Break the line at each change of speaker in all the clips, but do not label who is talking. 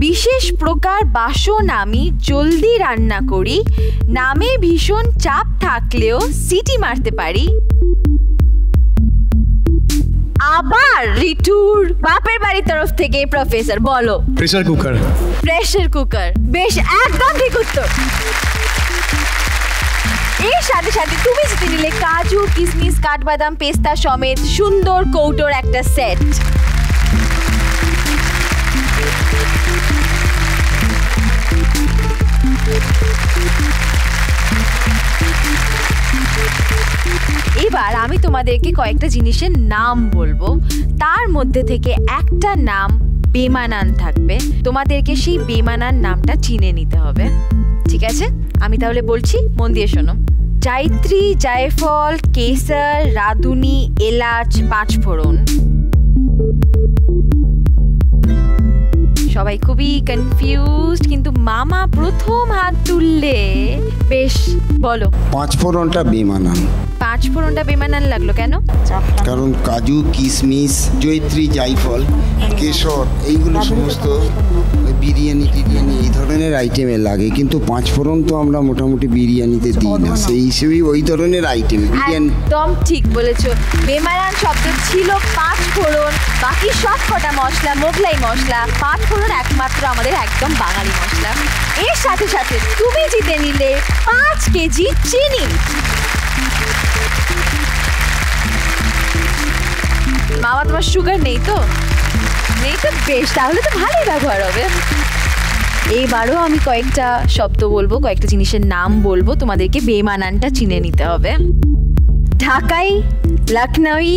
বিশেষ প্রকার বাসন আমি জলদি রান্না করি, নামে ভীষণ চাপ থাকলেও সিটি মারতে পারি। আবার রিটুর বাপের বাড়ির তরফ থেকে প্রফেসর বলো।
Pressure cooker.
প্রেসার কুকার, বেশ, একদম ঠিক উত্তর। এর সাথে সাথে তুমি জিতে নিলে কাজু, কিশমিশ, কাঠবাদাম, পেস্তা সমেত সুন্দর কৌটোর একটা সেট। এবার আমি তোমাদেরকে কয়েকটা জিনিসের নাম বলবো, তার মধ্যে থেকে একটা নাম বেমানান থাকবে, তোমাদেরকে সেই বেমানান নামটা চিনে নিতে হবে, ঠিক আছে? আমি তাহলে বলছি, মন দিয়ে শোনো। জায়ত্রী, জায়ফল, কেসর, রাঁধুনি, এলাচ, পাঁচফোড়ন। সবাই খুবই কনফিউজড, কিন্তু মামা প্রথম হাত তুললে। বেশ, বলো।
পাঁচফোড়নটা বেমানান।
পাঁচফোড়নটা বেমানান লাগলো কেন?
কারণ কাজু, কিশমিশ, জয়ত্রী, জায়ফল, কেশর এইগুলো সমস্ত বিরিয়ানি টিরিয়ানি এই ধরনের আইটেমে লাগে, কিন্তু পাঁচফোড়ন তো আমরা মোটামুটি বিরিয়ানিতে দিই না, সেই হিসেবেই ওই ধরনের আইটেম বিরিয়ানি।
একদম ঠিক বলেছো, বেমানান শব্দ ছিল পাঁচফোড়ন, বাকি সব কটা মশলা মোগলাই মশলা, পাঁচফোড়ন একমাত্র আমাদের একদম বাঙালি মশলা। এর সাথে সাথে তুমি জিতে নিলে 5 কেজি চিনি। মামা, তোমার সুগার নেই তো? নেই তো, বেশ, তাহলে তো ভালোই ব্যবহার হবে। এইবারও আমি কয়েকটা শব্দ বলবো, কয়েকটা জিনিসের নাম বলবো, তোমাদেরকে বেমানানটা চিনে নিতে হবে। ঢাকাই, লখনউই,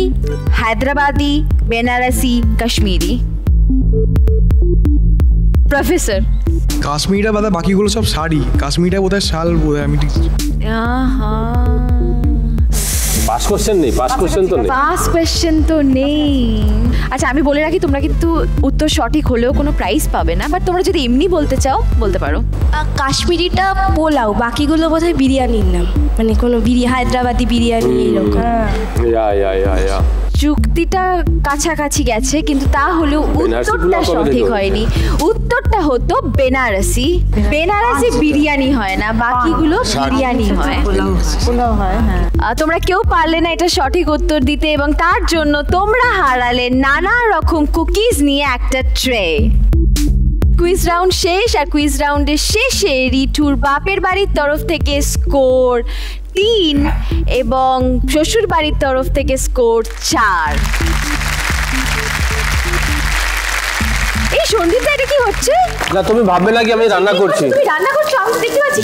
হায়দ্রাবাদি, বেনারসি, কাশ্মীরি। প্রফেসর।
কাশ্মীরটা বাদে বাকিগুলো সব শাড়ি, কাশ্মীরটা বোধহয় শাল, বোধহয় আমি ঠিক।
পাস কোশ্চেন নেই, পাস কোশ্চেন তো নেই,
পাস কোশ্চেন তো নেই। আচ্ছা, আমি বলে রাখি, তোমরা কিন্তু উত্তর সঠিক হলেও কোনো প্রাইজ পাবে না, বাট তোমরা যদি এমনি বলতে চাও বলতে পারো।
কাশ্মীরিটা পোলাও, বাকিগুলো বোধহয় বিরিয়ানির নাম, মানে কোনো হায়দ্রাবাদি বিরিয়ানি এরকম।
যুক্তিটা কাছাকাছি গেছে, কিন্তু তা হলেও উত্তরটা সঠিক হয়নি। উত্তরটা হতো বেনারসি। বেনারসি বিরিয়ানি হয় না, বাকিগুলো বিরিয়ানি হয়, পোলাও হয়। তোমরা কেউ পারলে না এটা সঠিক উত্তর দিতে, এবং তার জন্য তোমরা হারালে নানা রকম কুকিজ নিয়ে একটা ট্রে। কুইজ রাউন্ড শেষ, আর কুইজ রাউন্ডের শেষে রিঠুর বাপের বাড়ির তরফ থেকে স্কোর 3 এবং শ্বশুর বাড়ির তরফ থেকে স্কোর 4। এই সন্দীপদা, এটা কি হচ্ছে?
না, তুমি ভাববে নাকি আমি রান্না করছি?
তুমি রান্না করছো, আমি দেখতে পাচ্ছি।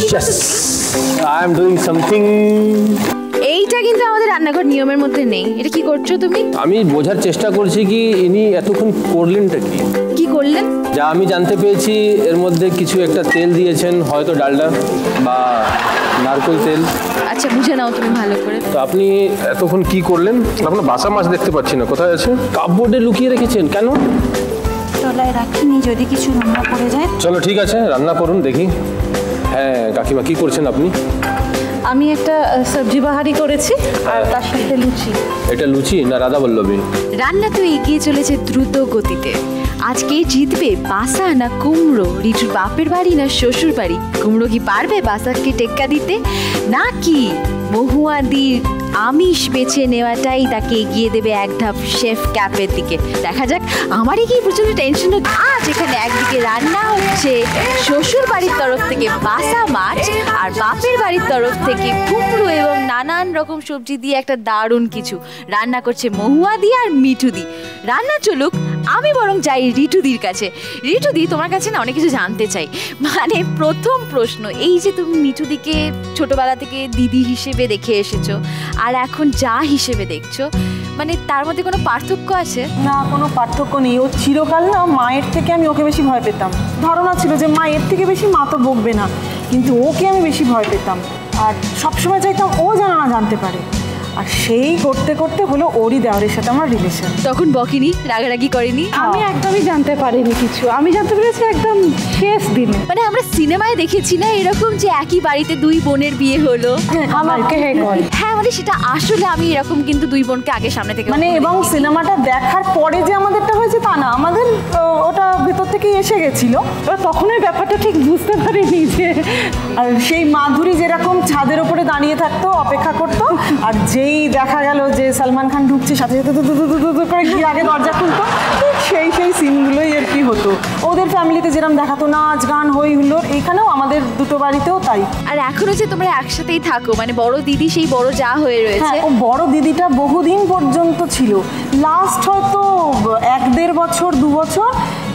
I am doing something.
এইটা কিন্তু আমাদের রান্নাঘর নিয়মের মধ্যে নেই। এটা কি করছো তুমি?
আমি বোঝার চেষ্টা করছি কি ইনি এতক্ষণ করলেনটা কি?
কি করলেন?
যা আমি জানতে পেরেছি এর মধ্যে কিছু একটা তেল দিয়েছেন, হয়তো ডালডা বা নারকেল তেল।
আচ্ছা, বুঝে নাও তুমি ভালো করে।
তো আপনি এতক্ষণ কি করলেন? আপনার বাসা মাছ দেখতে পাচ্ছি না, কোথায় আছে? কাপবোর্ডে লুকিয়ে রেখেছেন কেন?
তলায় রাখিনি, যদি কিছু রান্না করে যায়।
চলো ঠিক আছে, রান্না করুন দেখি। হ্যাঁ কাকিমা, কি করছেন আপনি?
আমি একটা সবজি বাহারি করেছি, আর তার সাথে লুচি।
এটা লুচি না রাধা বল্লভী?
রান্না তো এগিয়ে চলেছে দ্রুত গতিতে। আজকে জিতবে বাসা না কুমড়ো? রিঠুর বাপের বাড়ি না শ্বশুর বাড়ি? কুমড়ো কি পারবে বাসাকে টেক্কা দিতে, নাকি মহুয়াদির আমিষ বেছে নেওয়াটাই তাকে এগিয়ে দেবে এক ধাপ শেফ ক্যাপের দিকে? দেখা যাক। আমারই কি প্রচন্ড টেনশন হচ্ছে। আজ এখানে একদিকে রান্না হচ্ছে শ্বশুর বাড়ির তরফ থেকে বাসা মাছ, আর বাপের বাড়ির তরফ থেকে কুমড়ো এবং নানান রকম সবজি দিয়ে একটা দারুণ কিছু রান্না করছে মহুয়াদি আর মিঠুদি। রান্না চলুক, আমি বরং যাই রিটুদির কাছে। রিটুদি, তোমার কাছে না অনেক কিছু জানতে চাই। মানে প্রথম প্রশ্ন, এই যে তুমি মিঠুদিকে ছোটবেলা থেকে দিদি হিসেবে দেখে এসেছো, আর এখন যা হিসেবে দেখছো, মানে তার মধ্যে কোনো পার্থক্য আছে?
না, কোনো পার্থক্য নেই। ও চিরকাল না মায়ের থেকে আমি ওকে বেশি ভয় পেতাম। ধারণা ছিল যে মায়ের থেকে বেশি মা তো বকবে না, কিন্তু ওকে আমি বেশি ভয় পেতাম, আর সবসময় চাইতাম ও যেন না জানতে পারে। আর সেই করতে করতে হলো ওরই দেওয়ারের সাথে আমার রিলেশন।
তখন বকিনি, রাগারাগি করেনি?
আমি একদমই জানতে পারিনি কিছু, আমি জানতে পেরেছি একদম শেষ দিনে।
মানে আমরা সিনেমায় দেখেছি না এরকম যে একই বাড়িতে দুই বোনের বিয়ে হলো।
আমাকে
হ্যাঁ মানে সেটা আসলে আমি এরকম কিন্তু দুই বোনকে আগে সামনে থেকে
মানে এবং সিনেমাটা দেখার পরে যে আমাদেরটা হয়েছে তা না, আমাদের ওটা ভেতর থেকেই এসে গেছিল।
এবার তখন ওই ব্যাপারটা ঠিক বুঝতে পারিনি যে,
আর সেই মাধুরী যেরকম ছাদের ওপরে দাঁড়িয়ে থাকতো অপেক্ষা করতো, আর যেই দেখা গেল যে সালমান খান ঢুকছে সাথে সাথে করে গিয়ে আগে দরজা খুলতো, সেই সিনগুলোই আর কি হতো। ওদের ফ্যামিলিতে যেরকম দেখাতো নাচ গান হই হুল্লোড়, এইখানেও আমাদের দুটো বাড়িতেও তাই।
আর এখনো যে তোমরা একসাথেই থাকো, মানে বড় দিদি সেই বড় যা হয়ে রয়েছে।
হ্যাঁ, ও বড় দিদিটা বহুদিন পর্যন্ত ছিল, লাস্ট হয়তো 1-1.5 বছর 2 বছর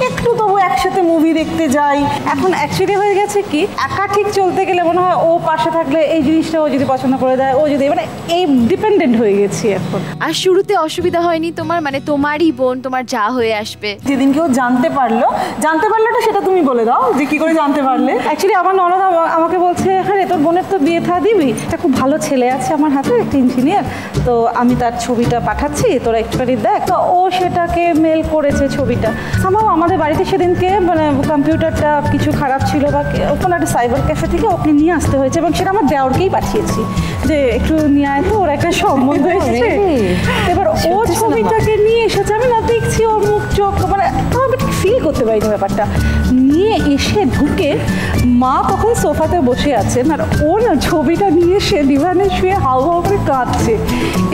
একটু তবু একসাথে মুভি দেখতে যাই।
এখন অ্যাকচুয়ালি হয়ে গেছে কি, একা ঠিক চলতে গেলে মনে হয় ও পাশে থাকলে এই জিনিসটা ও যদি পছন্দ করে দেয়, ও যদি, মানে এই ডিপেন্ডেন্ট হয়ে গেছি এখন।
আর শুরুতে অসুবিধা হয়নি তোমার, মানে তোমারই বোন তোমার যা হয়ে আসবে?
যেদিন কেউ জানতে পারলোটা সেটা তুমি বলে দাও যে কি করে জানতে পারলে।
অ্যাকচুয়ালি আমার ননদ আমাকে বলছে, হ্যাঁ তোর বোনের তো বিয়ে থা দিবি, একটা খুব ভালো ছেলে আছে আমার হাতে, একটা ইঞ্জিনিয়ার, তো আমি তার ছবিটা পাঠাচ্ছি, তোরা একটুখানি দেখ। তো ও সেটাকে মেল করেছে ছবিটা। সামহাও আমাদের বাড়িতে সেদিনকে মানে কম্পিউটারটা কিছু খারাপ ছিল বা ওখানে একটা সাইবার ক্যাফে থেকে ওকে নিয়ে আসতে হয়েছে, এবং সেটা আমার দেওরকেই পাঠিয়েছি যে একটু নিয়ে আয়, তো ওর একটা সম্বন্ধ এসেছে। এবার ও ছবিটাকে নিয়ে এসেছে, আমি না দেখছি ওর মুখ চোখ, মানে আমি ফিল করতে পারিনি ব্যাপারটা। নিয়ে এসে ঢুকে মা তখন সোফাতে বসে আছেন, আর ও না ছবিটা নিয়ে এসে ডিভানে শুয়ে হাউ হাউ করে কাঁদছে।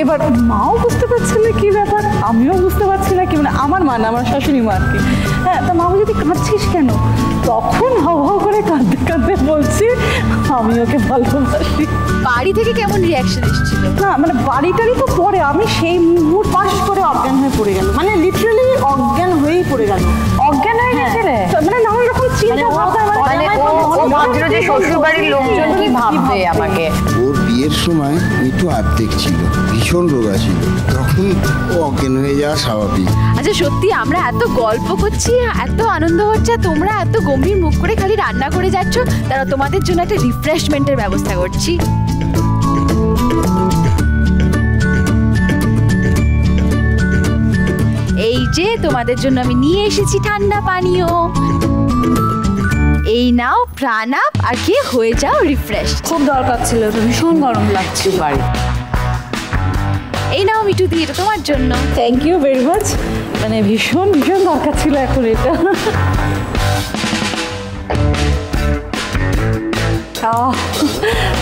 এবার মাও বুঝতে পারছে না কি ব্যাপার, আমিও বুঝতে পারছি না কি, মানে আমার মা না, আমার শাশুড়ি মা আর কি। হ্যাঁ, তা মা যদি কাঁদছিস কেন? তখন হাউ হাউ করে কাঁদতে কাঁদতে বলছি আমি ওকে ভালোবাসি।
বাড়ি থেকে কেমন রিয়াকশন এসেছিল?
না মানে বাড়িটারই তো পরে, আমি সেই মুহূর্তে
পাশ করে অজ্ঞান হয়ে পড়ে গেল, মানে লিটারালি অজ্ঞান হয়েই পড়ে গেল।
অজ্ঞান হয়ে গেছিলে? মানে নানা রকম চিন্তা ভাবনা, মানে
ও ভাবছিল যে শ্বশুর বাড়ির লোকজন কি ভাববে আমাকে।
ওর বিয়ের সময় মিঠু অর্ধেক ছিল, ভীষণ রোগা ছিল, তখন ও অজ্ঞান হয়ে যাওয়া স্বাভাবিক।
আচ্ছা সত্যি আমরা এত গল্প করছি, এত আনন্দ হচ্ছে, তোমরা এত গম্ভীর মুখ করে খালি রান্না করে যাচ্ছ, তারা তোমাদের জন্য একটা রিফ্রেশমেন্টের ব্যবস্থা করছি। এই যে তোমাদের জন্য আমি নিয়ে এসেছি ঠান্ডা পানীয়, এই নাও প্রাণ আপ, আর কি হয়ে যাও রিফ্রেশ।
খুব দরকার ছিল, ভীষণ গরম লাগছে বাড়ি।
এই নাও মিঠু দি, এটা তোমার জন্য।
থ্যাংক ইউ ভেরি মাচ, মানে ভীষণ ভীষণ দরকার ছিল এখন এটা।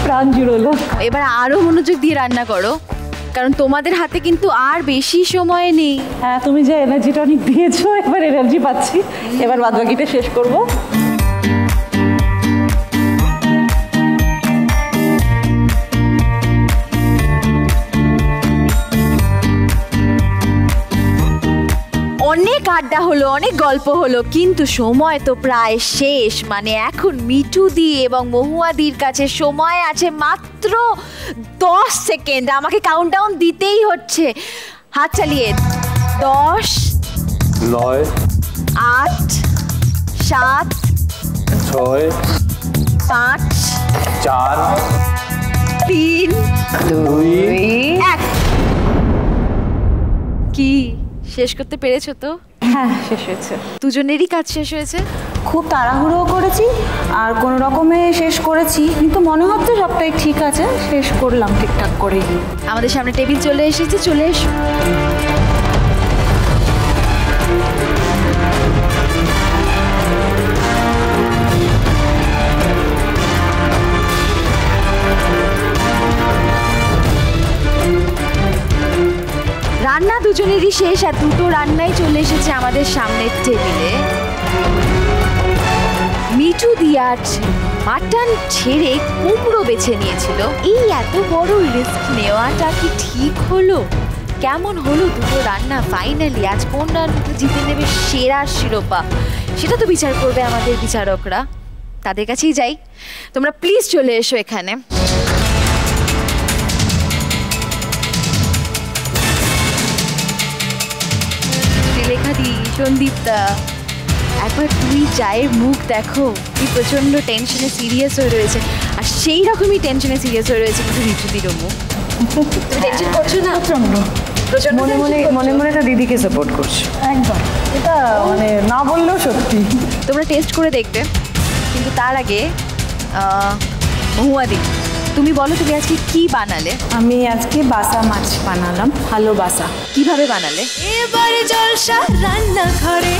প্রাণ জুড়লো।
এবার আরো মনোযোগ দিয়ে রান্না করো, কারণ তোমাদের হাতে কিন্তু আর বেশি সময় নেই।
হ্যাঁ, তুমি যে এনার্জিটা অনেক দিয়েছো, এবার এনার্জি পাচ্ছি, এবার বাদবাকিটা শেষ করবো।
অনেক আড্ডা হলো, অনেক গল্প হলো, কিন্তু সময় তো প্রায় শেষ। মানে এখন মিঠু দি এবং মহুয়াদির কাছে সময় আছে মাত্র 10 সেকেন্ড। আমাকে কাউন্টডাউন দিতেই হচ্ছে, হাত চালিয়ে। 10,
9,
8, 7,
6,
5,
4,
3,
2,
1। কি শেষ করতে পেরেছো তো?
হ্যাঁ, শেষ হয়েছে।
দুজনেরই কাজ শেষ হয়েছে।
খুব তাড়াহুড়ো করেছি আর কোনো রকমে শেষ করেছি, কিন্তু মনে হচ্ছে সবটাই ঠিক আছে, শেষ করলাম ঠিকঠাক করেই।
আমাদের সামনে টেবিল চলে এসেছে, চলে এসো। রান্না দুজনেরই শেষ, আর দুটো রান্নাই চলে এসেছে আমাদের সামনের টেবিলে। মিঠু দিয়া মাটন ছেড়ে কুমড়ো বেছে নিয়েছিল। এই এত বড় রিস্ক নেওয়াটা কি ঠিক হলো? কেমন হলো দুটো রান্না? ফাইনালি আজ কোন রান্নাটা জিতে নেবে সেরা শিরোপা, সেটা তো বিচার করবে আমাদের বিচারকরা। তাদের কাছেই যাই, তোমরা প্লিজ চলে এসো এখানে। লেখাদি, সন্দীপদা, একবার তুই জায়ের মুখ দেখো, তুই প্রচন্ড টেনশনে সিরিয়াস হয়ে রয়েছে, আর সেই রকমই টেনশনে সিরিয়াস হয়ে রয়েছে কিন্তু ঋতুদিরও মুখ। টেনশন করছো না? প্রচন্ড
মনে মনে মনে মনে তো দিদিকে সাপোর্ট করছি।
একদম, এটা মানে না বললেও সত্যি।
তোমরা টেস্ট করে দেখবে, কিন্তু তার আগে মহুয়াদি তুমি বলো তুমি আজকে কি বানালে?
আমি আজকে বাসা মাছ বানালাম, ভালো বাসা।
কিভাবে বানালে?
এবার জলসা রান্না ঘরে